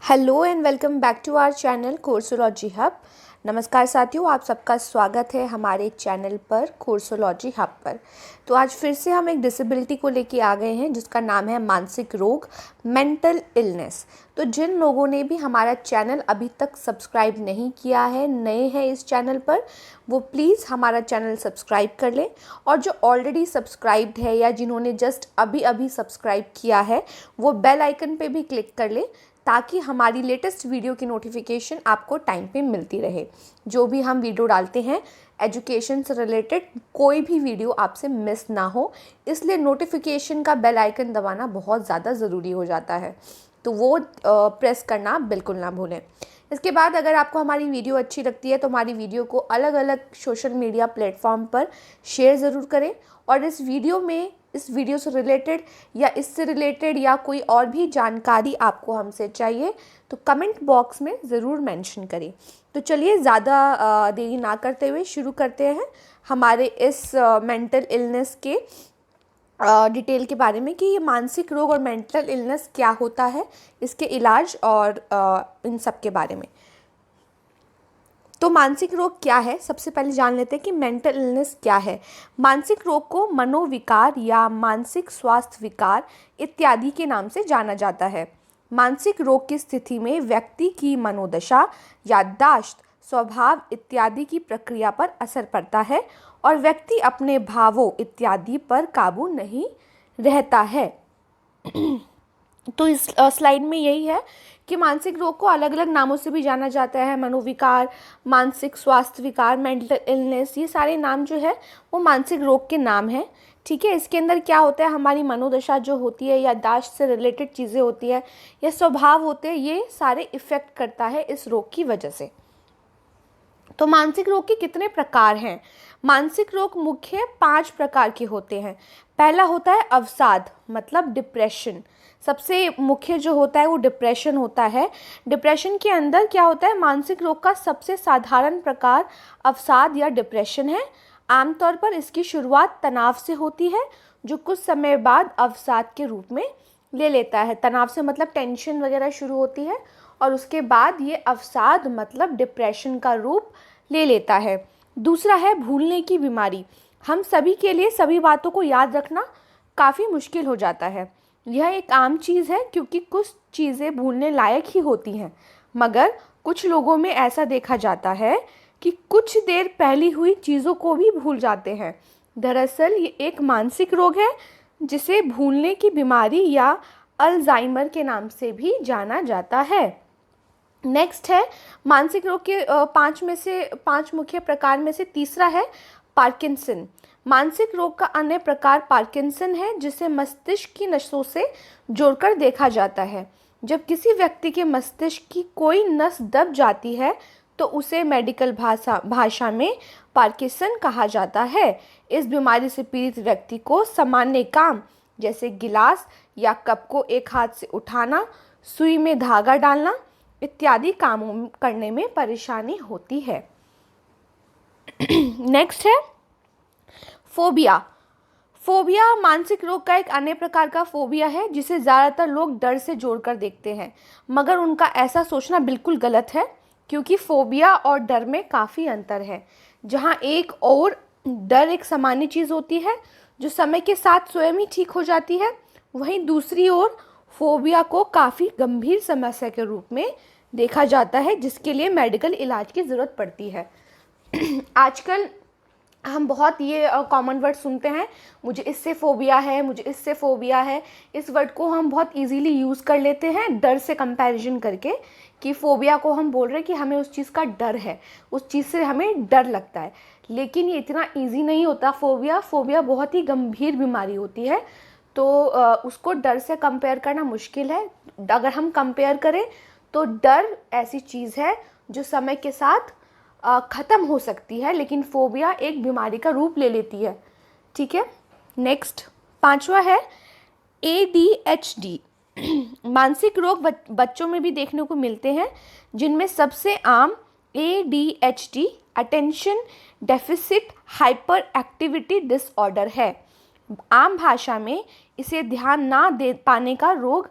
Hello and welcome back to our channel Coursology hub. नमस्कार साथियों, आप सबका स्वागत है हमारे चैनल पर कोर्सोलॉजी हब पर। तो आज फिर से हम एक डिसेबिलिटी को लेके आ गए हैं जिसका नाम है मानसिक रोग, मेंटल इलनेस। तो जिन लोगों ने भी हमारा चैनल अभी तक सब्सक्राइब नहीं किया है, नए हैं इस चैनल पर, वो प्लीज़ हमारा चैनल सब्सक्राइब कर लें। और जो ऑलरेडी सब्सक्राइब्ड है या जिन्होंने जस्ट अभी अभी सब्सक्राइब किया है, वो बेल आइकन पे भी क्लिक कर लें ताकि हमारी लेटेस्ट वीडियो की नोटिफिकेशन आपको टाइम पे मिलती रहे। जो भी हम वीडियो डालते हैं एजुकेशन से रिलेटेड, कोई भी वीडियो आपसे मिस ना हो, इसलिए नोटिफिकेशन का बेल आइकन दबाना बहुत ज़्यादा ज़रूरी हो जाता है। तो वो प्रेस करना बिल्कुल ना भूलें। इसके बाद अगर आपको हमारी वीडियो अच्छी लगती है तो हमारी वीडियो को अलग अलग सोशल मीडिया प्लेटफॉर्म पर शेयर ज़रूर करें। और इस वीडियो से रिलेटेड या इससे रिलेटेड या कोई और भी जानकारी आपको हमसे चाहिए तो कमेंट बॉक्स में ज़रूर मेंशन करें। तो चलिए ज़्यादा देरी ना करते हुए शुरू करते हैं हमारे इस मेंटल इलनेस के डिटेल के बारे में कि ये मानसिक रोग और मेंटल इलनेस क्या होता है, इसके इलाज और इन सब के बारे में। तो मानसिक रोग क्या है, सबसे पहले जान लेते हैं कि मेंटल इलनेस क्या है। मानसिक रोग को मनोविकार या मानसिक स्वास्थ्य विकार इत्यादि के नाम से जाना जाता है। मानसिक रोग की स्थिति में व्यक्ति की मनोदशा, याददाश्त, स्वभाव इत्यादि की प्रक्रिया पर असर पड़ता है और व्यक्ति अपने भावों इत्यादि पर काबू नहीं रहता है। तो इस स्लाइड में यही है कि मानसिक रोग को अलग अलग नामों से भी जाना जाता है। मनोविकार, मानसिक स्वास्थ्य विकार, मेंटल इलनेस, ये सारे नाम जो है वो मानसिक रोग के नाम हैं। ठीक है, इसके अंदर क्या होता है, हमारी मनोदशा जो होती है, याददाश्त से रिलेटेड चीज़ें होती है या स्वभाव होते हैं, ये सारे इफ़ेक्ट करता है इस रोग की वजह से। तो मानसिक रोग के कितने प्रकार हैं? मानसिक रोग मुख्य 5 प्रकार के होते हैं। पहला होता है अवसाद, मतलब डिप्रेशन। सबसे मुख्य जो होता है वो डिप्रेशन होता है। डिप्रेशन के अंदर क्या होता है, मानसिक रोग का सबसे साधारण प्रकार अवसाद या डिप्रेशन है। आमतौर पर इसकी शुरुआत तनाव से होती है जो कुछ समय बाद अवसाद के रूप में ले लेता है। तनाव से मतलब टेंशन वगैरह शुरू होती है और उसके बाद ये अवसाद मतलब डिप्रेशन का रूप ले लेता है। दूसरा है भूलने की बीमारी। हम सभी के लिए सभी बातों को याद रखना काफ़ी मुश्किल हो जाता है। यह एक आम चीज़ है क्योंकि कुछ चीज़ें भूलने लायक ही होती हैं, मगर कुछ लोगों में ऐसा देखा जाता है कि कुछ देर पहले हुई चीज़ों को भी भूल जाते हैं। दरअसल ये एक मानसिक रोग है जिसे भूलने की बीमारी या अल्जाइमर के नाम से भी जाना जाता है। नेक्स्ट है मानसिक रोग के 5 मुख्य प्रकार में से तीसरा है पार्किंसन। मानसिक रोग का अन्य प्रकार पार्किंसन है जिसे मस्तिष्क की नसों से जोड़कर देखा जाता है। जब किसी व्यक्ति के मस्तिष्क की कोई नस दब जाती है तो उसे मेडिकल भाषा में पार्किंसन कहा जाता है। इस बीमारी से पीड़ित व्यक्ति को सामान्य काम जैसे गिलास या कप को एक हाथ से उठाना, सुई में धागा डालना इत्यादि कामों करने में परेशानी होती है। नेक्स्ट है फोबिया। फोबिया मानसिक रोग का एक अन्य प्रकार का फोबिया है जिसे ज़्यादातर लोग डर से जोड़कर देखते हैं, मगर उनका ऐसा सोचना बिल्कुल गलत है क्योंकि फोबिया और डर में काफ़ी अंतर है। जहां एक और डर एक सामान्य चीज़ होती है जो समय के साथ स्वयं ही ठीक हो जाती है, वहीं दूसरी ओर फोबिया को काफ़ी गंभीर समस्या के रूप में देखा जाता है जिसके लिए मेडिकल इलाज की ज़रूरत पड़ती है। आजकल हम बहुत ये कॉमन वर्ड सुनते हैं, मुझे इससे फ़ोबिया है, मुझे इससे फ़ोबिया है। इस वर्ड को हम बहुत इजीली यूज़ कर लेते हैं डर से कंपैरिजन करके, कि फ़ोबिया को हम बोल रहे हैं कि हमें उस चीज़ का डर है, उस चीज़ से हमें डर लगता है। लेकिन ये इतना ईजी नहीं होता। फ़ोबिया बहुत ही गंभीर बीमारी होती है, तो उसको डर से कंपेयर करना मुश्किल है। अगर हम कंपेयर करें तो डर ऐसी चीज़ है जो समय के साथ ख़त्म हो सकती है, लेकिन फोबिया एक बीमारी का रूप ले लेती है। ठीक है, नेक्स्ट 5वां है ADHD। मानसिक रोग बच्चों में भी देखने को मिलते हैं, जिनमें सबसे आम ADHD attention deficit hyper activity disorder है। आम भाषा में इसे ध्यान ना दे पाने का रोग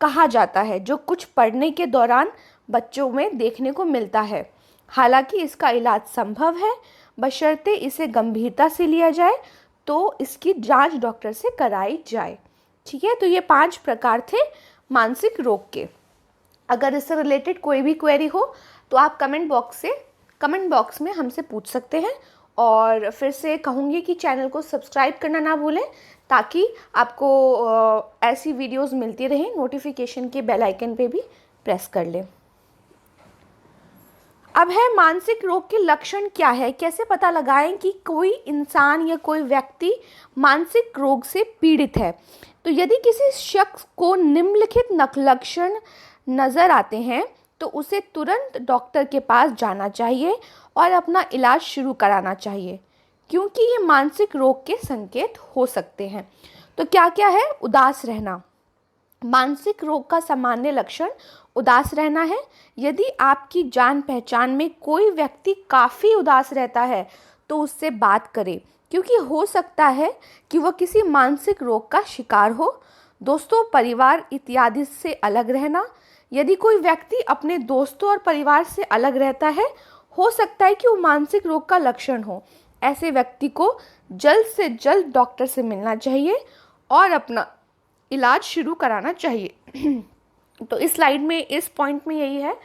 कहा जाता है, जो कुछ पढ़ने के दौरान बच्चों में देखने को मिलता है। हालांकि इसका इलाज संभव है, बशर्ते इसे गंभीरता से लिया जाए तो इसकी जांच डॉक्टर से कराई जाए। ठीक है, तो ये 5 प्रकार थे मानसिक रोग के। अगर इससे रिलेटेड कोई भी क्वेरी हो तो आप कमेंट बॉक्स में हमसे पूछ सकते हैं। और फिर से कहूँगी कि चैनल को सब्सक्राइब करना ना भूलें, ताकि आपको ऐसी वीडियोस मिलती रहें। नोटिफिकेशन के बेल आइकन पे भी प्रेस कर लें। अब है मानसिक रोग के लक्षण क्या है, कैसे पता लगाएं कि कोई इंसान या कोई व्यक्ति मानसिक रोग से पीड़ित है। तो यदि किसी शख्स को निम्नलिखित लक्षण नज़र आते हैं तो उसे तुरंत डॉक्टर के पास जाना चाहिए और अपना इलाज शुरू कराना चाहिए, क्योंकि ये मानसिक रोग के संकेत हो सकते हैं। तो क्या क्या है? उदास रहना। मानसिक रोग का सामान्य लक्षण उदास रहना है। यदि आपकी जान पहचान में कोई व्यक्ति काफ़ी उदास रहता है तो उससे बात करें, क्योंकि हो सकता है कि वह किसी मानसिक रोग का शिकार हो। दोस्तों, परिवार इत्यादि से अलग रहना। यदि कोई व्यक्ति अपने दोस्तों और परिवार से अलग रहता है, हो सकता है कि वो मानसिक रोग का लक्षण हो। ऐसे व्यक्ति को जल्द से जल्द डॉक्टर से मिलना चाहिए और अपना इलाज शुरू कराना चाहिए। तो इस स्लाइड में, इस पॉइंट में यही है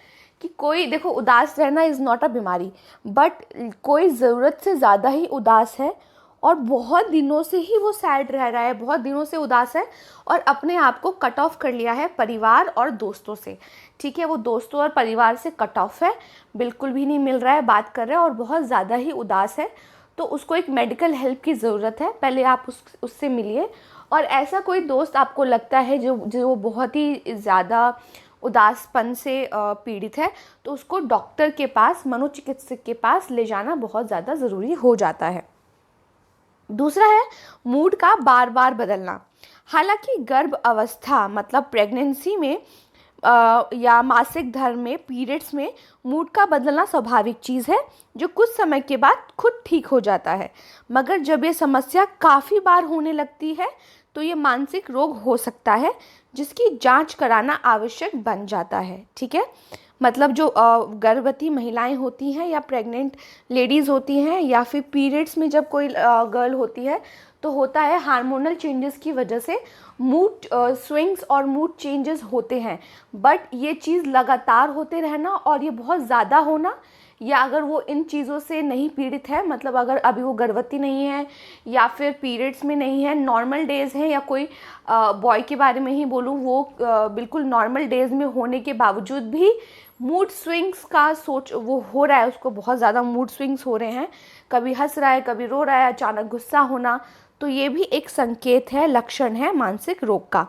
कि कोई, देखो, उदास रहना इज़ नॉट अ बीमारी, बट कोई ज़रूरत से ज़्यादा ही उदास है और बहुत दिनों से ही वो सैड रह रहा है, बहुत दिनों से उदास है और अपने आप को कट ऑफ कर लिया है परिवार और दोस्तों से। ठीक है, वो दोस्तों और परिवार से कट ऑफ है, बिल्कुल भी नहीं मिल रहा है, बात कर रहा है और बहुत ज़्यादा ही उदास है। तो उसको एक मेडिकल हेल्प की ज़रूरत है। पहले आप उससे मिलिए। और ऐसा कोई दोस्त आपको लगता है जो बहुत ही ज़्यादा उदासपन से पीड़ित है, तो उसको डॉक्टर के पास, मनोचिकित्सक के पास ले जाना बहुत ज़्यादा ज़रूरी हो जाता है। दूसरा है मूड का बार बार बदलना। हालांकि गर्भ अवस्था मतलब प्रेगनेंसी में या मासिक धर्म में, पीरियड्स में मूड का बदलना स्वाभाविक चीज़ है, जो कुछ समय के बाद खुद ठीक हो जाता है। मगर जब ये समस्या काफ़ी बार होने लगती है तो ये मानसिक रोग हो सकता है, जिसकी जांच कराना आवश्यक बन जाता है। ठीक है, मतलब जो गर्भवती महिलाएं होती हैं या प्रेग्नेंट लेडीज़ होती हैं या फिर पीरियड्स में जब कोई गर्ल होती है, तो होता है हार्मोनल चेंजेस की वजह से मूड स्विंग्स और मूड चेंजेस होते हैं। बट ये चीज़ लगातार होते रहना और ये बहुत ज़्यादा होना, या अगर वो इन चीज़ों से नहीं पीड़ित है, मतलब अगर अभी वो गर्भवती नहीं है या फिर पीरियड्स में नहीं है, नॉर्मल डेज़ हैं, या कोई बॉय के बारे में ही बोलूँ, वो बिल्कुल नॉर्मल डेज़ में होने के बावजूद भी मूड स्विंग्स का वो हो रहा है, उसको बहुत ज़्यादा मूड स्विंग्स हो रहे हैं, कभी हंस रहा है, कभी रो रहा है, अचानक गुस्सा होना, तो ये भी एक संकेत है, लक्षण है मानसिक रोग का।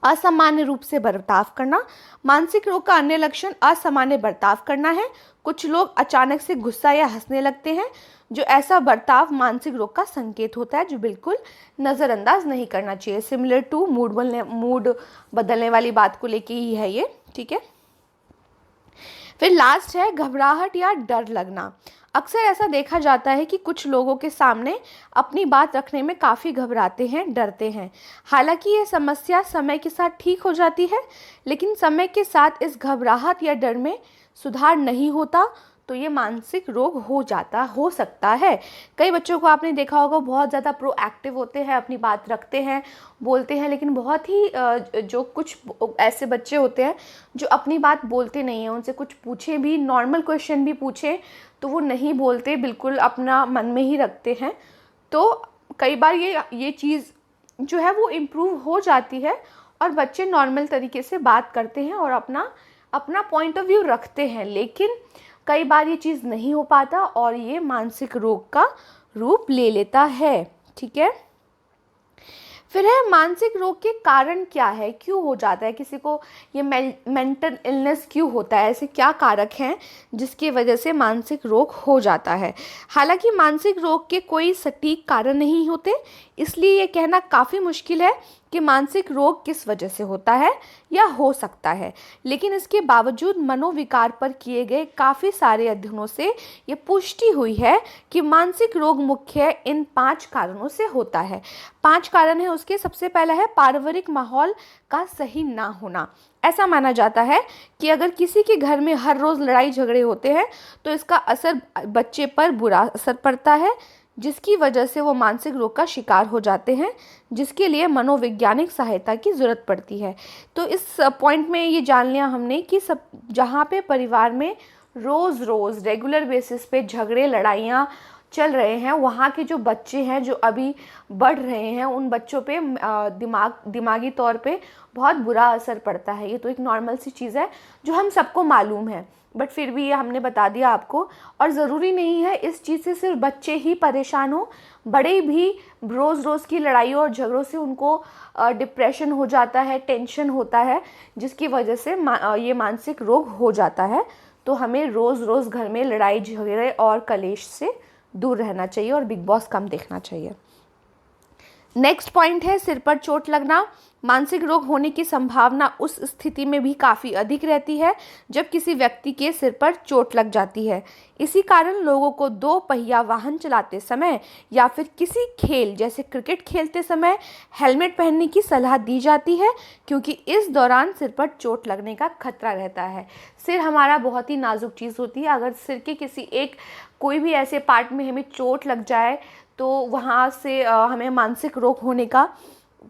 असामान्य रूप से बर्ताव करना। मानसिक रोग का अन्य लक्षण असामान्य बर्ताव करना है। कुछ लोग अचानक से गुस्सा या हंसने लगते हैं, जो ऐसा बर्ताव मानसिक रोग का संकेत होता है, जो बिल्कुल नज़रअंदाज नहीं करना चाहिए। सिमिलर टू मूड बदलने वाली बात को लेके ही है ये। ठीक है, फिर लास्ट है घबराहट या डर लगना। अक्सर ऐसा देखा जाता है कि कुछ लोगों के सामने अपनी बात रखने में काफ़ी घबराते हैं, डरते हैं। हालांकि ये समस्या समय के साथ ठीक हो जाती है, लेकिन समय के साथ इस घबराहट या डर में सुधार नहीं होता तो ये मानसिक रोग हो सकता है। कई बच्चों को आपने देखा होगा, बहुत ज़्यादा प्रोएक्टिव होते हैं, अपनी बात रखते हैं, बोलते हैं, लेकिन बहुत ही जो कुछ ऐसे बच्चे होते हैं जो अपनी बात बोलते नहीं हैं। उनसे कुछ पूछें भी, नॉर्मल क्वेश्चन भी पूछें तो वो नहीं बोलते, बिल्कुल अपना मन में ही रखते हैं। तो कई बार ये चीज़ जो है वो इम्प्रूव हो जाती है और बच्चे नॉर्मल तरीके से बात करते हैं और अपना पॉइंट ऑफ व्यू रखते हैं, लेकिन कई बार ये चीज़ नहीं हो पाता और ये मानसिक रोग का रूप ले लेता है। ठीक है, फिर है मानसिक रोग के कारण क्या है, क्यों हो जाता है किसी को ये मेंटल इलनेस क्यों होता है, ऐसे क्या कारक हैं जिसकी वजह से मानसिक रोग हो जाता है। हालांकि मानसिक रोग के कोई सटीक कारण नहीं होते, इसलिए ये कहना काफ़ी मुश्किल है कि मानसिक रोग किस वजह से होता है या हो सकता है, लेकिन इसके बावजूद मनोविकार पर किए गए काफ़ी सारे अध्ययनों से ये पुष्टि हुई है कि मानसिक रोग मुख्य इन 5 कारणों से होता है। 5 कारण है उसके। सबसे पहला है पारिवारिक माहौल का सही ना होना। ऐसा माना जाता है कि अगर किसी के घर में हर रोज़ लड़ाई झगड़े होते हैं तो इसका असर बच्चे पर बुरा असर पड़ता है, जिसकी वजह से वो मानसिक रोग का शिकार हो जाते हैं, जिसके लिए मनोवैज्ञानिक सहायता की ज़रूरत पड़ती है। तो इस पॉइंट में ये जान लिया हमने कि सब जहाँ पे परिवार में रोज़ रोज़ रेगुलर बेसिस पे झगड़े लड़ाइयाँ चल रहे हैं, वहाँ के जो बच्चे हैं जो अभी बढ़ रहे हैं, उन बच्चों पे दिमागी तौर पे बहुत बुरा असर पड़ता है। ये तो एक नॉर्मल सी चीज़ है जो हम सबको मालूम है, बट फिर भी ये हमने बता दिया आपको। और ज़रूरी नहीं है इस चीज़ से सिर्फ बच्चे ही परेशान हो, बड़े भी रोज़ रोज़ की लड़ाइयों और झगड़ों से उनको डिप्रेशन हो जाता है, टेंशन होता है, जिसकी वजह से ये मानसिक रोग हो जाता है। तो हमें रोज़ रोज़ घर में लड़ाई झगड़े और कलेश से दूर रहना चाहिए और बिग बॉस कम देखना चाहिए। नेक्स्ट पॉइंट है सिर पर चोट लगना। मानसिक रोग होने की संभावना उस स्थिति में भी काफ़ी अधिक रहती है जब किसी व्यक्ति के सिर पर चोट लग जाती है। इसी कारण लोगों को 2 पहिया वाहन चलाते समय या फिर किसी खेल जैसे क्रिकेट खेलते समय हेलमेट पहनने की सलाह दी जाती है, क्योंकि इस दौरान सिर पर चोट लगने का खतरा रहता है। सिर हमारा बहुत ही नाजुक चीज़ होती है। अगर सिर के किसी एक कोई भी ऐसे पार्ट में हमें चोट लग जाए तो वहाँ से हमें मानसिक रोग होने का,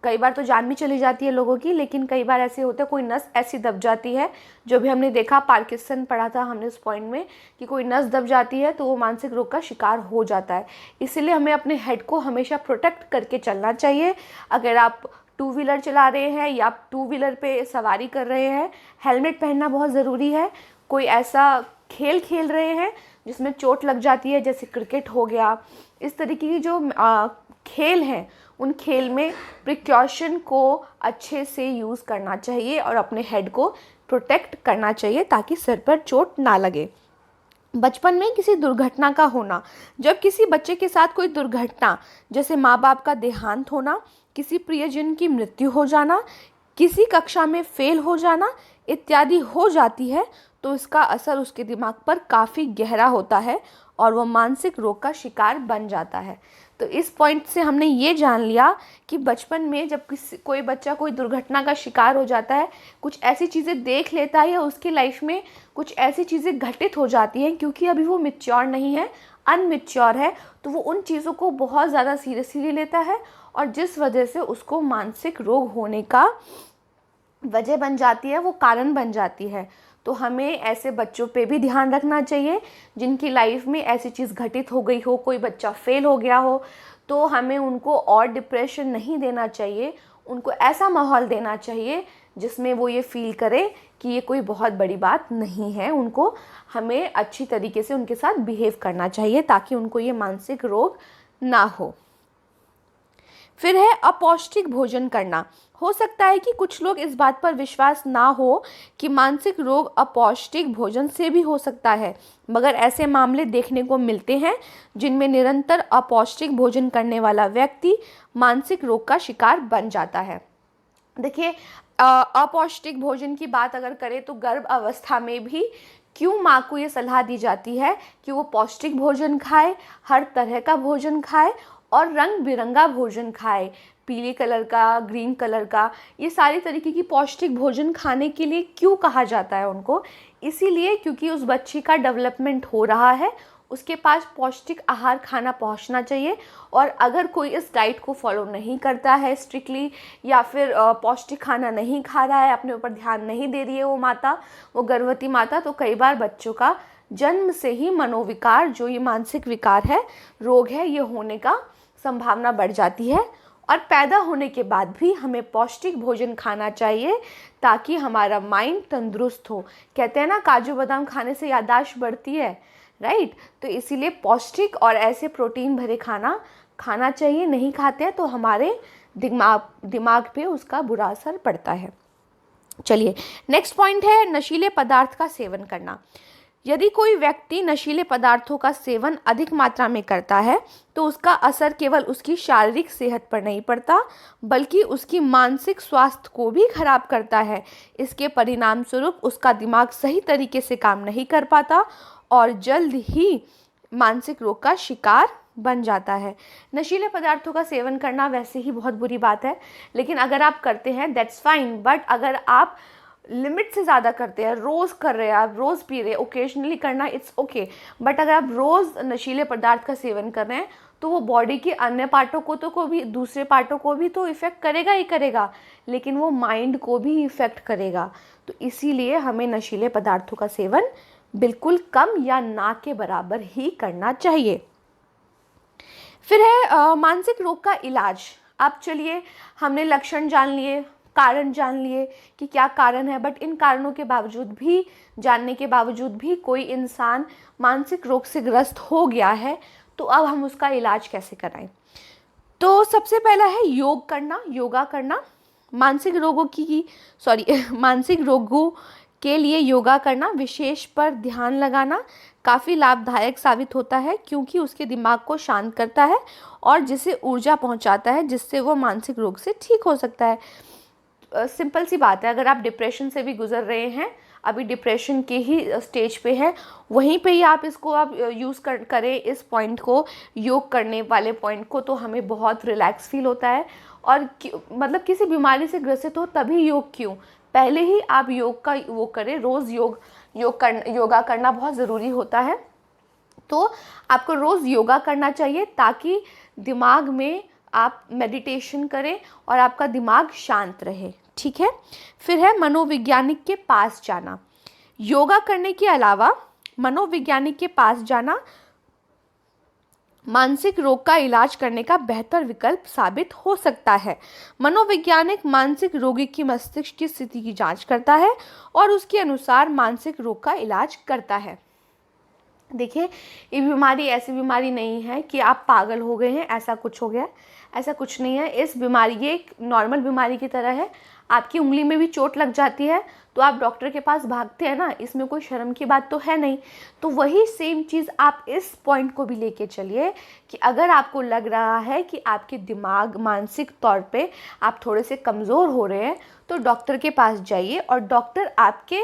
कई बार तो जान भी चली जाती है लोगों की, लेकिन कई बार ऐसे होता है कोई नस ऐसी दब जाती है, जो भी हमने देखा पार्किंसन पढ़ा था हमने उस पॉइंट में कि कोई नस दब जाती है तो वो मानसिक रोग का शिकार हो जाता है। इसलिए हमें अपने हेड को हमेशा प्रोटेक्ट करके चलना चाहिए। अगर आप 2 व्हीलर चला रहे हैं या 2 व्हीलर पे सवारी कर रहे हैं, हेलमेट पहनना बहुत ज़रूरी है। कोई ऐसा खेल खेल रहे हैं जिसमें चोट लग जाती है, जैसे क्रिकेट हो गया, इस तरीके की जो खेल हैं, उन खेल में प्रिकॉशन को अच्छे से यूज़ करना चाहिए और अपने हेड को प्रोटेक्ट करना चाहिए ताकि सिर पर चोट ना लगे। बचपन में किसी दुर्घटना का होना। जब किसी बच्चे के साथ कोई दुर्घटना जैसे माँ बाप का देहांत होना, किसी प्रियजन की मृत्यु हो जाना, किसी कक्षा में फेल हो जाना इत्यादि हो जाती है तो इसका असर उसके दिमाग पर काफ़ी गहरा होता है और वह मानसिक रोग का शिकार बन जाता है। तो इस पॉइंट से हमने ये जान लिया कि बचपन में जब कोई बच्चा कोई दुर्घटना का शिकार हो जाता है, कुछ ऐसी चीज़ें देख लेता है या उसकी लाइफ में कुछ ऐसी चीज़ें घटित हो जाती हैं, क्योंकि अभी वो मैच्योर नहीं है, अनमैच्योर है, तो वो उन चीज़ों को बहुत ज़्यादा सीरियसली लेता है और जिस वजह से उसको मानसिक रोग होने का वजह बन जाती है, वो कारण बन जाती है। तो हमें ऐसे बच्चों पे भी ध्यान रखना चाहिए जिनकी लाइफ में ऐसी चीज़ घटित हो गई हो, कोई बच्चा फेल हो गया हो, तो हमें उनको और डिप्रेशन नहीं देना चाहिए। उनको ऐसा माहौल देना चाहिए जिसमें वो ये फील करे कि ये कोई बहुत बड़ी बात नहीं है। उनको हमें अच्छी तरीके से उनके साथ बिहेव करना चाहिए ताकि उनको ये मानसिक रोग ना हो। फिर है अपौष्टिक भोजन करना। हो सकता है कि कुछ लोग इस बात पर विश्वास ना हो कि मानसिक रोग अपौष्टिक भोजन से भी हो सकता है, मगर ऐसे मामले देखने को मिलते हैं जिनमें निरंतर अपौष्टिक भोजन करने वाला व्यक्ति मानसिक रोग का शिकार बन जाता है। देखिए, अपौष्टिक भोजन की बात अगर करें तो गर्भ अवस्था में भी क्यों माँ को ये सलाह दी जाती है कि वो पौष्टिक भोजन खाए, हर तरह का भोजन खाए और रंग बिरंगा भोजन खाए, पीले कलर का, ग्रीन कलर का, ये सारी तरीके की पौष्टिक भोजन खाने के लिए क्यों कहा जाता है उनको? इसीलिए क्योंकि उस बच्चे का डेवलपमेंट हो रहा है, उसके पास पौष्टिक आहार खाना पहुंचना चाहिए। और अगर कोई इस डाइट को फॉलो नहीं करता है स्ट्रिक्टली या फिर पौष्टिक खाना नहीं खा रहा है, अपने ऊपर ध्यान नहीं दे रही है वो गर्भवती माता, तो कई बार बच्चों का जन्म से ही मनोविकार, जो ये मानसिक विकार है, रोग है, ये होने का संभावना बढ़ जाती है। और पैदा होने के बाद भी हमें पौष्टिक भोजन खाना चाहिए ताकि हमारा माइंड तंदुरुस्त हो। कहते हैं ना, काजू बादाम खाने से याददाश्त बढ़ती है, राइट? तो इसीलिए पौष्टिक और ऐसे प्रोटीन भरे खाना खाना चाहिए। नहीं खाते हैं तो हमारे दिमाग पे उसका बुरा असर पड़ता है। चलिए, नेक्स्ट पॉइंट है नशीले पदार्थ का सेवन करना। यदि कोई व्यक्ति नशीले पदार्थों का सेवन अधिक मात्रा में करता है तो उसका असर केवल उसकी शारीरिक सेहत पर नहीं पड़ता बल्कि उसकी मानसिक स्वास्थ्य को भी खराब करता है। इसके परिणाम स्वरूप उसका दिमाग सही तरीके से काम नहीं कर पाता और जल्द ही मानसिक रोग का शिकार बन जाता है। नशीले पदार्थों का सेवन करना वैसे ही बहुत बुरी बात है, लेकिन अगर आप करते हैं दैट्स फाइन, बट अगर आप लिमिट से ज़्यादा करते हैं, रोज़ कर रहे हैं, आप रोज़ पी रहे हैं, ओकेजनली करना इट्स ओके, बट अगर आप रोज़ नशीले पदार्थ का सेवन कर रहे हैं तो वो बॉडी के अन्य पार्टों को भी, दूसरे पार्टों को भी तो इफ़ेक्ट करेगा ही करेगा, लेकिन वो माइंड को भी इफ़ेक्ट करेगा। तो इसीलिए हमें नशीले पदार्थों का सेवन बिल्कुल कम या ना के बराबर ही करना चाहिए। फिर है मानसिक रोग का इलाज। अब चलिए, हमने लक्षण जान लिए, कारण जान लिए कि क्या कारण है, बट इन कारणों के बावजूद भी, जानने के बावजूद भी कोई इंसान मानसिक रोग से ग्रस्त हो गया है तो अब हम उसका इलाज कैसे कराएं। तो सबसे पहला है योग करना, योगा करना। मानसिक रोगों के लिए योगा करना, विशेष पर ध्यान लगाना काफ़ी लाभदायक साबित होता है क्योंकि उसके दिमाग को शांत करता है और जिसे ऊर्जा पहुंचाता है जिससे वो मानसिक रोग से ठीक हो सकता है। सिंपल सी बात है, अगर आप डिप्रेशन से भी गुजर रहे हैं, अभी डिप्रेशन के ही स्टेज पे है, वहीं पे ही आप इसको आप यूज़ करें इस पॉइंट को, योग करने वाले पॉइंट को, तो हमें बहुत रिलैक्स फील होता है। और मतलब किसी बीमारी से ग्रसित हो तभी योग क्यों, पहले ही आप योग का वो करें, रोज़ योगा करना बहुत ज़रूरी होता है। तो आपको रोज़ योगा करना चाहिए ताकि दिमाग में आप मेडिटेशन करें और आपका दिमाग शांत रहे, ठीक है। फिर है मनोवैज्ञानिक के पास जाना। योगा करने के अलावा मनोवैज्ञानिक के पास जाना मानसिक रोग का इलाज करने का बेहतर विकल्प साबित हो सकता है। मनोवैज्ञानिक मानसिक रोगी की मस्तिष्क की स्थिति की जांच करता है और उसके अनुसार मानसिक रोग का इलाज करता है। देखिए, ये बीमारी ऐसी बीमारी नहीं है कि आप पागल हो गए हैं, ऐसा कुछ हो गया, ऐसा कुछ नहीं है। इस बीमारी, ये एक नॉर्मल बीमारी की तरह है। आपकी उंगली में भी चोट लग जाती है तो आप डॉक्टर के पास भागते हैं ना, इसमें कोई शर्म की बात तो है नहीं। तो वही सेम चीज़ आप इस पॉइंट को भी लेके चलिए कि अगर आपको लग रहा है कि आपके दिमाग मानसिक तौर पे आप थोड़े से कमज़ोर हो रहे हैं तो डॉक्टर के पास जाइए और डॉक्टर आपके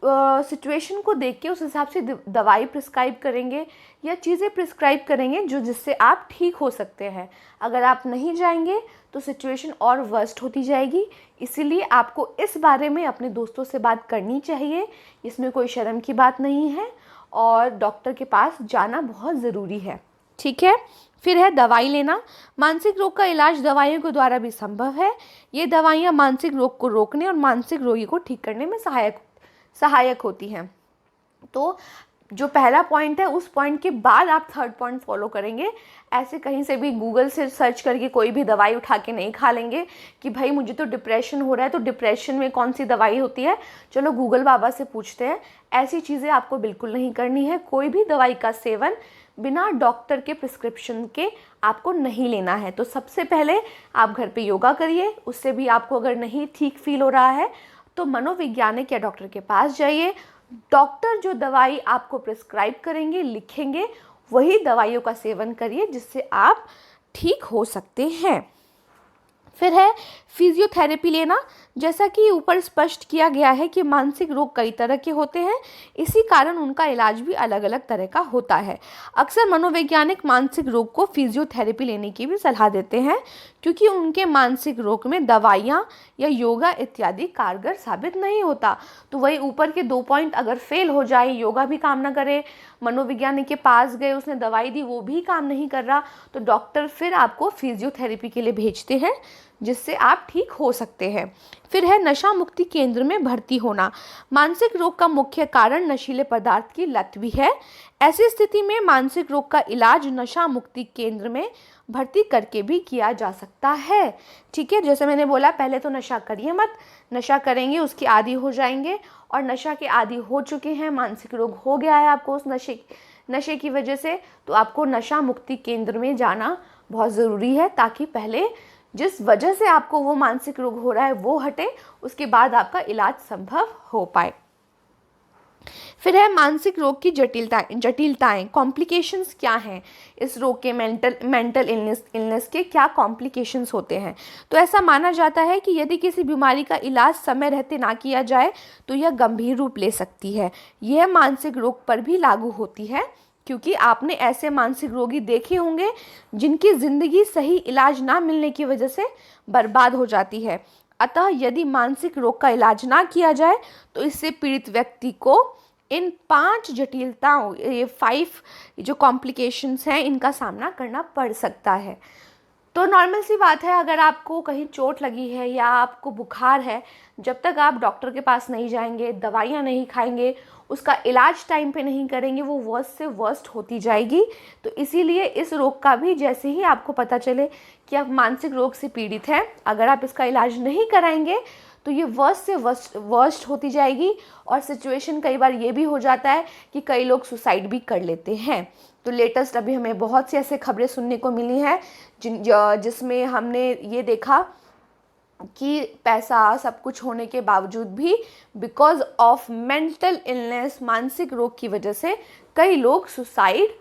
सिचुएशन को देख के उस हिसाब से दवाई प्रिस्क्राइब करेंगे या चीज़ें प्रिस्क्राइब करेंगे जिससे आप ठीक हो सकते हैं। अगर आप नहीं जाएंगे तो सिचुएशन और वर्स्ट होती जाएगी। इसीलिए आपको इस बारे में अपने दोस्तों से बात करनी चाहिए, इसमें कोई शर्म की बात नहीं है और डॉक्टर के पास जाना बहुत ज़रूरी है, ठीक है। फिर है दवाई लेना। मानसिक रोग का इलाज दवाइयों के द्वारा भी संभव है। ये दवाइयाँ मानसिक रोग को रोकने और मानसिक रोगी को ठीक करने में सहायक होती हैं। तो जो पहला पॉइंट है उस पॉइंट के बाद आप थर्ड पॉइंट फॉलो करेंगे। ऐसे कहीं से भी गूगल से सर्च करके कोई भी दवाई उठा के नहीं खा लेंगे कि भाई मुझे तो डिप्रेशन हो रहा है तो डिप्रेशन में कौन सी दवाई होती है, चलो गूगल बाबा से पूछते हैं। ऐसी चीज़ें आपको बिल्कुल नहीं करनी है। कोई भी दवाई का सेवन बिना डॉक्टर के प्रिस्क्रिप्शन के आपको नहीं लेना है। तो सबसे पहले आप घर पे योगा करिए, उससे भी आपको अगर नहीं ठीक फील हो रहा है तो मनोवैज्ञानिक या डॉक्टर के पास जाइए। डॉक्टर जो दवाई आपको प्रिस्क्राइब करेंगे, लिखेंगे, वही दवाइयों का सेवन करिए जिससे आप ठीक हो सकते हैं। फिर है फिजियोथेरेपी लेना। जैसा कि ऊपर स्पष्ट किया गया है कि मानसिक रोग कई तरह के होते हैं, इसी कारण उनका इलाज भी अलग अलग तरह का होता है। अक्सर मनोवैज्ञानिक मानसिक रोग को फिजियोथेरेपी लेने की भी सलाह देते हैं क्योंकि उनके मानसिक रोग में दवाइयाँ या योगा इत्यादि कारगर साबित नहीं होता। तो वही ऊपर के 2 पॉइंट अगर फेल हो जाए, योगा भी काम ना करे, मनोवैज्ञानिक के पास गए, उसने दवाई दी, वो भी काम नहीं कर रहा, तो डॉक्टर फिर आपको फिजियोथेरेपी के लिए भेजते हैं जिससे आप ठीक हो सकते हैं। फिर है नशा मुक्ति केंद्र में भर्ती होना। मानसिक रोग का मुख्य कारण नशीले पदार्थ की लत भी है। ऐसी स्थिति में मानसिक रोग का इलाज नशा मुक्ति केंद्र में भर्ती करके भी किया जा सकता है, ठीक है। जैसे मैंने बोला, पहले तो नशा करिए मत, नशा करेंगे उसके आदी हो जाएंगे और नशा के आदी हो चुके हैं, मानसिक रोग हो गया है आपको उस नशे की वजह से, तो आपको नशा मुक्ति केंद्र में जाना बहुत ज़रूरी है ताकि पहले जिस वजह से आपको वो मानसिक रोग हो रहा है वो हटे, उसके बाद आपका इलाज संभव हो पाए। फिर है मानसिक रोग की जटिलताएं कॉम्प्लिकेशंस क्या हैं इस रोग के, मेंटल इलनेस के क्या कॉम्प्लिकेशंस होते हैं। तो ऐसा माना जाता है कि यदि किसी बीमारी का इलाज समय रहते ना किया जाए तो यह गंभीर रूप ले सकती है। यह मानसिक रोग पर भी लागू होती है, क्योंकि आपने ऐसे मानसिक रोगी देखे होंगे जिनकी ज़िंदगी सही इलाज ना मिलने की वजह से बर्बाद हो जाती है। अतः यदि मानसिक रोग का इलाज ना किया जाए तो इससे पीड़ित व्यक्ति को इन 5 जटिलताओं, ये 5 जो कॉम्प्लिकेशंस हैं, इनका सामना करना पड़ सकता है। तो नॉर्मल सी बात है, अगर आपको कहीं चोट लगी है या आपको बुखार है, जब तक आप डॉक्टर के पास नहीं जाएंगे, दवाइयाँ नहीं खाएंगे, उसका इलाज टाइम पे नहीं करेंगे, वो वर्स्ट से वर्स्ट होती जाएगी। तो इसीलिए इस रोग का भी जैसे ही आपको पता चले कि आप मानसिक रोग से पीड़ित हैं, अगर आप इसका इलाज नहीं कराएंगे तो ये वर्स्ट से वर्स्ट होती जाएगी। और सिचुएशन कई बार ये भी हो जाता है कि कई लोग सुसाइड भी कर लेते हैं। तो लेटेस्ट अभी हमें बहुत सी ऐसे खबरें सुनने को मिली हैं जिसमें हमने ये देखा कि पैसा सब कुछ होने के बावजूद भी बिकॉज ऑफ मेंटल इलनेस, मानसिक रोग की वजह से कई लोग सुसाइड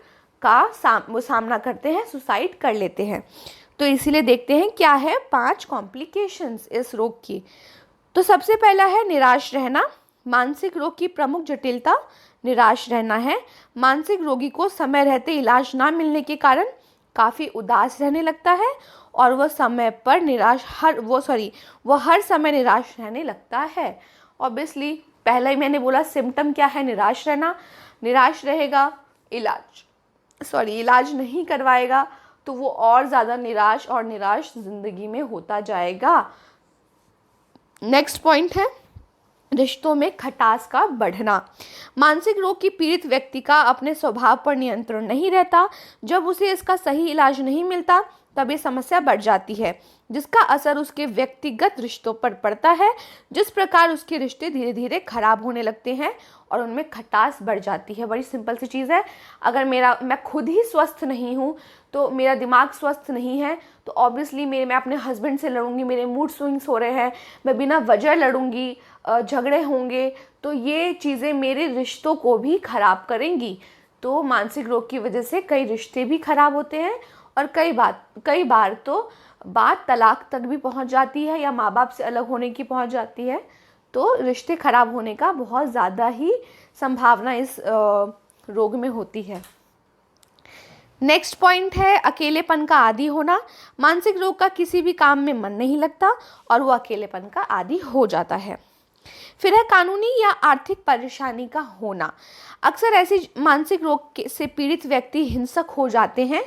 का सामना करते हैं, सुसाइड कर लेते हैं। तो इसीलिए देखते हैं क्या है 5 कॉम्प्लिकेशंस इस रोग की। तो सबसे पहला है निराश रहना। मानसिक रोग की प्रमुख जटिलता निराश रहना है। मानसिक रोगी को समय रहते इलाज ना मिलने के कारण काफ़ी उदास रहने लगता है और वह हर समय निराश रहने लगता है। ऑब्वियसली पहला ही मैंने बोला सिम्टम क्या है, निराश रहना। निराश रहेगा, इलाज नहीं करवाएगा तो वो और ज़्यादा निराश ज़िंदगी में होता जाएगा। नेक्स्ट पॉइंट है रिश्तों में खटास का बढ़ना। मानसिक रोग की पीड़ित व्यक्ति का अपने स्वभाव पर नियंत्रण नहीं रहता। जब उसे इसका सही इलाज नहीं मिलता तब ये समस्या बढ़ जाती है, जिसका असर उसके व्यक्तिगत रिश्तों पर पड़ता है। जिस प्रकार उसके रिश्ते धीरे धीरे खराब होने लगते हैं और उनमें खटास बढ़ जाती है। बड़ी सिंपल सी चीज़ है, अगर मैं खुद ही स्वस्थ नहीं हूँ, तो मेरा दिमाग स्वस्थ नहीं है, तो ऑब्वियसली मैं अपने हस्बैंड से लड़ूंगी, मेरे मूड स्विंग्स हो रहे हैं, मैं बिना वजह लड़ूंगी, झगड़े होंगे, तो ये चीज़ें मेरे रिश्तों को भी ख़राब करेंगी। तो मानसिक रोग की वजह से कई रिश्ते भी ख़राब होते हैं और कई बार तो बात तलाक तक भी पहुंच जाती है या माँ बाप से अलग होने की पहुंच जाती है। तो रिश्ते ख़राब होने का बहुत ज़्यादा ही संभावना इस रोग में होती है। नेक्स्ट पॉइंट है अकेलेपन का आदी होना। मानसिक रोग का किसी भी काम में मन नहीं लगता और वो अकेलेपन का आदी हो जाता है। फिर है कानूनी या आर्थिक परेशानी का होना। अक्सर ऐसे मानसिक रोग से पीड़ित व्यक्ति हिंसक हो जाते हैं,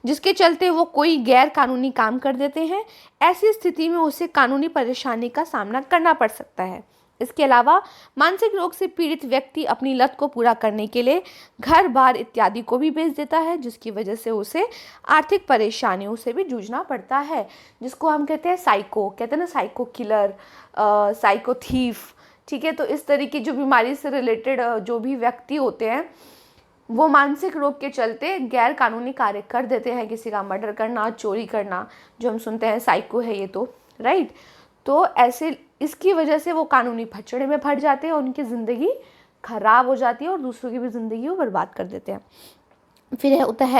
जिसके चलते वो कोई गैर कानूनी काम कर देते हैं। ऐसी स्थिति में उसे कानूनी परेशानी का सामना करना पड़ सकता है। इसके अलावा मानसिक रोग से पीड़ित व्यक्ति अपनी लत को पूरा करने के लिए घर बार इत्यादि को भी बेच देता है, जिसकी वजह से उसे आर्थिक परेशानियों से भी जूझना पड़ता है, जिसको हम कहते हैं साइको किलर, साइको थीफ। ठीक है, तो इस तरीके जो बीमारी से रिलेटेड जो भी व्यक्ति होते हैं वो मानसिक रोग के चलते गैर कानूनी कार्य कर देते हैं, किसी का मर्डर करना, चोरी करना, जो हम सुनते हैं साइको है ये तो, राइट। तो ऐसे इसकी वजह से वो कानूनी फचड़े में फंस जाते हैं और उनकी ज़िंदगी खराब हो जाती है और दूसरों की भी ज़िंदगी वो बर्बाद कर देते हैं।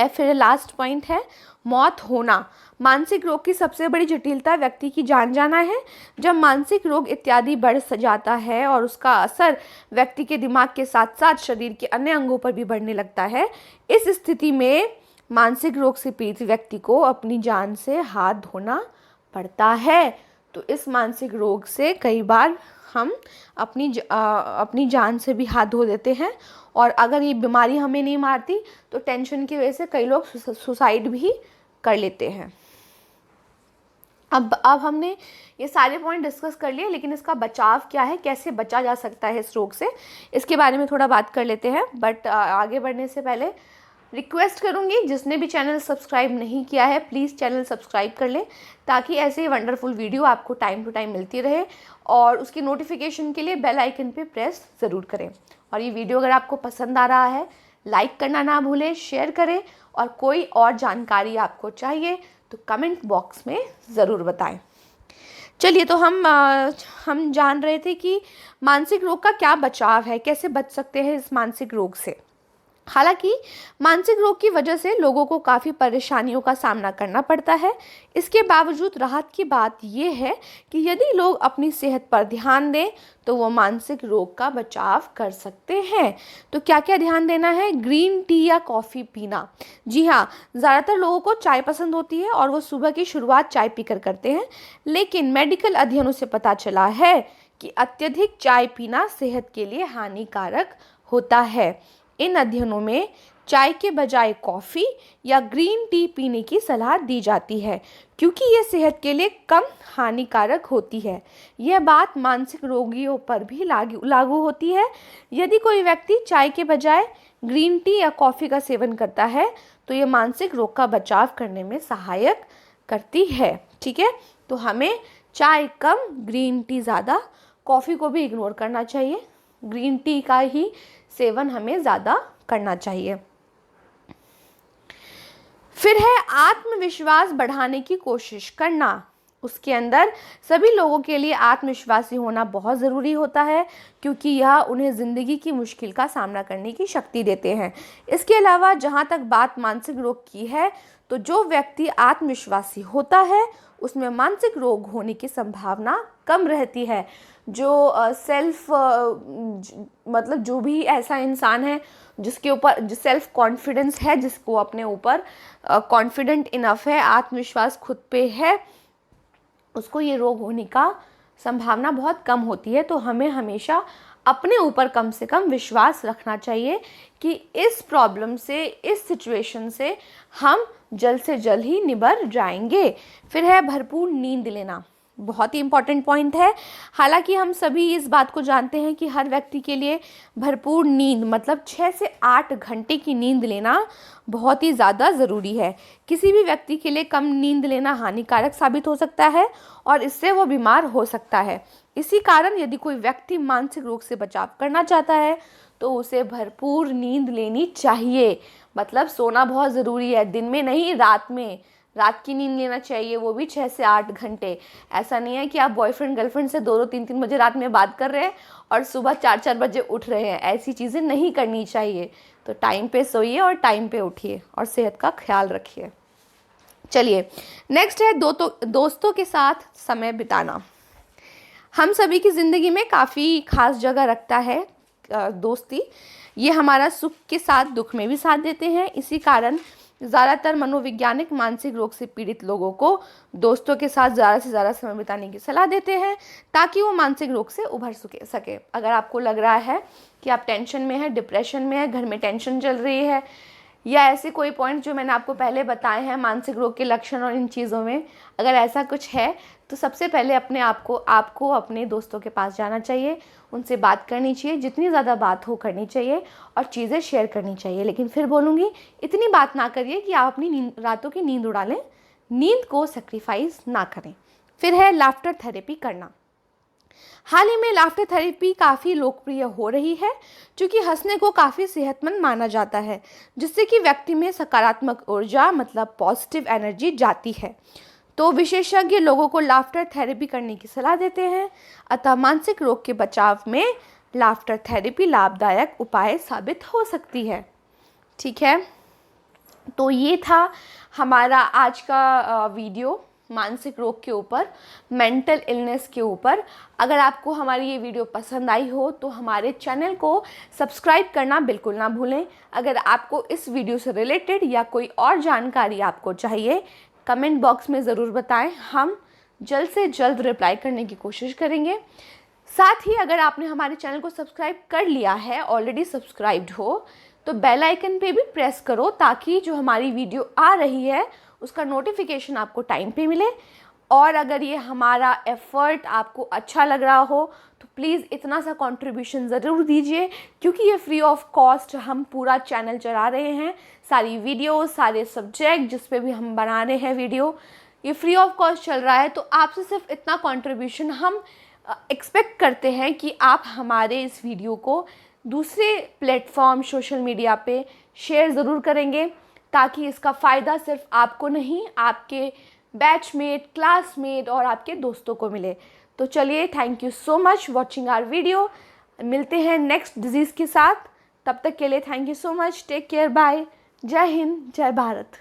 फिर लास्ट पॉइंट है मौत होना। मानसिक रोग की सबसे बड़ी जटिलता व्यक्ति की जान जाना है। जब मानसिक रोग इत्यादि बढ़ जाता है और उसका असर व्यक्ति के दिमाग के साथ साथ शरीर के अन्य अंगों पर भी बढ़ने लगता है, इस स्थिति में मानसिक रोग से पीड़ित व्यक्ति को अपनी जान से हाथ धोना पड़ता है। तो इस मानसिक रोग से कई बार हम अपनी जान से भी हाथ धो देते हैं, और अगर ये बीमारी हमें नहीं मारती तो टेंशन की वजह से कई लोग सुसाइड भी कर लेते हैं। अब हमने ये सारे पॉइंट डिस्कस कर लिए, लेकिन इसका बचाव क्या है, कैसे बचा जा सकता है इस रोग से, इसके बारे में थोड़ा बात कर लेते हैं। बट आगे बढ़ने से पहले रिक्वेस्ट करूँगी, जिसने भी चैनल सब्सक्राइब नहीं किया है प्लीज़ चैनल सब्सक्राइब कर लें, ताकि ऐसे वंडरफुल वीडियो आपको टाइम टू टाइम मिलती रहे, और उसकी नोटिफिकेशन के लिए बेल आइकन पे प्रेस ज़रूर करें। और ये वीडियो अगर आपको पसंद आ रहा है लाइक करना ना भूलें, शेयर करें, और कोई और जानकारी आपको चाहिए तो कमेंट बॉक्स में ज़रूर बताएं। चलिए, तो हम जान रहे थे कि मानसिक रोग का क्या बचाव है, कैसे बच सकते हैं इस मानसिक रोग से। हालांकि मानसिक रोग की वजह से लोगों को काफ़ी परेशानियों का सामना करना पड़ता है। इसके बावजूद राहत की बात यह है कि यदि लोग अपनी सेहत पर ध्यान दें तो वो मानसिक रोग का बचाव कर सकते हैं। तो क्या क्या ध्यान देना है? ग्रीन टी या कॉफ़ी पीना। जी हाँ, ज़्यादातर लोगों को चाय पसंद होती है और वो सुबह की शुरुआत चाय पीकर करते हैं, लेकिन मेडिकल अध्ययनों से पता चला है कि अत्यधिक चाय पीना सेहत के लिए हानिकारक होता है। इन अध्ययनों में चाय के बजाय कॉफ़ी या ग्रीन टी पीने की सलाह दी जाती है, क्योंकि ये सेहत के लिए कम हानिकारक होती है। यह बात मानसिक रोगियों पर भी लागू होती है। यदि कोई व्यक्ति चाय के बजाय ग्रीन टी या कॉफ़ी का सेवन करता है तो ये मानसिक रोग का बचाव करने में सहायक करती है। ठीक है, तो हमें चाय कम, ग्रीन टी ज़्यादा, कॉफ़ी को भी इग्नोर करना चाहिए। ग्रीन टी का ही सेवन हमें ज़्यादा करना चाहिए। फिर है आत्मविश्वास बढ़ाने की कोशिश करना। उसके अंदर सभी लोगों के लिए आत्मविश्वासी होना बहुत ज़रूरी होता है, क्योंकि यह उन्हें ज़िंदगी की मुश्किल का सामना करने की शक्ति देते हैं। इसके अलावा जहाँ तक बात मानसिक रोग की है, तो जो व्यक्ति आत्मविश्वासी होता है उसमें मानसिक रोग होने की संभावना कम रहती है। मतलब जो भी ऐसा इंसान है जिसके ऊपर सेल्फ कॉन्फिडेंस है, जिसको अपने ऊपर कॉन्फिडेंट इनफ है, आत्मविश्वास खुद पे है, उसको ये रोग होने का संभावना बहुत कम होती है। तो हमें हमेशा अपने ऊपर कम से कम विश्वास रखना चाहिए कि इस प्रॉब्लम से, इस सिचुएशन से हम जल्द से जल्द ही निबर जाएंगे। फिर है भरपूर नींद लेना। बहुत ही इम्पॉर्टेंट पॉइंट है। हालांकि हम सभी इस बात को जानते हैं कि हर व्यक्ति के लिए भरपूर नींद मतलब 6 से 8 घंटे की नींद लेना बहुत ही ज़्यादा ज़रूरी है। किसी भी व्यक्ति के लिए कम नींद लेना हानिकारक साबित हो सकता है और इससे वो बीमार हो सकता है। इसी कारण यदि कोई व्यक्ति मानसिक रोग से बचाव करना चाहता है तो उसे भरपूर नींद लेनी चाहिए। मतलब सोना बहुत ज़रूरी है, दिन में नहीं, रात में। रात की नींद लेना चाहिए, वो भी 6 से 8 घंटे। ऐसा नहीं है कि आप बॉयफ्रेंड गर्लफ्रेंड से 2-2 3-3 बजे रात में बात कर रहे हैं और सुबह 4-4 बजे उठ रहे हैं। ऐसी चीज़ें नहीं करनी चाहिए। तो टाइम पे सोइए और टाइम पे उठिए और सेहत का ख्याल रखिए। चलिए, नेक्स्ट है दोस्तों के साथ समय बिताना। हम सभी की ज़िंदगी में काफ़ी खास जगह रखता है दोस्ती। ये हमारा सुख के साथ दुख में भी साथ देते हैं। इसी कारण ज़्यादातर मनोवैज्ञानिक मानसिक रोग से पीड़ित लोगों को दोस्तों के साथ ज़्यादा से ज़्यादा समय बिताने की सलाह देते हैं, ताकि वो मानसिक रोग से उभर सके। अगर आपको लग रहा है कि आप टेंशन में हैं, डिप्रेशन में हैं, घर में टेंशन चल रही है, या ऐसे कोई पॉइंट जो मैंने आपको पहले बताए हैं मानसिक रोग के लक्षण और इन चीज़ों में, अगर ऐसा कुछ है तो सबसे पहले अपने आपको अपने दोस्तों के पास जाना चाहिए, उनसे बात करनी चाहिए, जितनी ज़्यादा बात हो करनी चाहिए और चीज़ें शेयर करनी चाहिए। लेकिन फिर बोलूँगी, इतनी बात ना करिए कि आप अपनी रातों की नींद उड़ा लें। नींद को सेक्रीफाइस ना करें। फिर है लाफ्टर थेरेपी करना। हाल ही में लाफ्टर थेरेपी काफ़ी लोकप्रिय हो रही है, क्योंकि हंसने को काफ़ी सेहतमंद माना जाता है, जिससे कि व्यक्ति में सकारात्मक ऊर्जा मतलब पॉजिटिव एनर्जी जाती है। तो विशेषज्ञ लोगों को लाफ्टर थेरेपी करने की सलाह देते हैं। अतः मानसिक रोग के बचाव में लाफ्टर थेरेपी लाभदायक उपाय साबित हो सकती है। ठीक है, तो ये था हमारा आज का वीडियो मानसिक रोग के ऊपर, मेंटल इलनेस के ऊपर। अगर आपको हमारी ये वीडियो पसंद आई हो तो हमारे चैनल को सब्सक्राइब करना बिल्कुल ना भूलें। अगर आपको इस वीडियो से रिलेटेड या कोई और जानकारी आपको चाहिए, कमेंट बॉक्स में ज़रूर बताएं। हम जल्द से जल्द रिप्लाई करने की कोशिश करेंगे। साथ ही अगर आपने हमारे चैनल को सब्सक्राइब कर लिया है, ऑलरेडी सब्सक्राइब्ड हो, तो बेल आइकन पे भी प्रेस करो, ताकि जो हमारी वीडियो आ रही है उसका नोटिफिकेशन आपको टाइम पे मिले। और अगर ये हमारा एफ़र्ट आपको अच्छा लग रहा हो तो प्लीज़ इतना सा कंट्रीब्यूशन ज़रूर दीजिए, क्योंकि ये फ्री ऑफ कॉस्ट हम पूरा चैनल चला रहे हैं। सारी वीडियो, सारे सब्जेक्ट जिस पे भी हम बना रहे हैं वीडियो, ये फ्री ऑफ कॉस्ट चल रहा है। तो आपसे सिर्फ इतना कंट्रीब्यूशन हम एक्सपेक्ट करते हैं कि आप हमारे इस वीडियो को दूसरे प्लेटफॉर्म सोशल मीडिया पे शेयर ज़रूर करेंगे, ताकि इसका फ़ायदा सिर्फ आपको नहीं, आपके बैचमेट, क्लासमेट और आपके दोस्तों को मिले। तो चलिए, thank you so much watching our video. मिलते हैं नेक्स्ट डिजीज़ के साथ। तब तक के लिए thank you so much. Take care, bye. जय हिंद, जय भारत।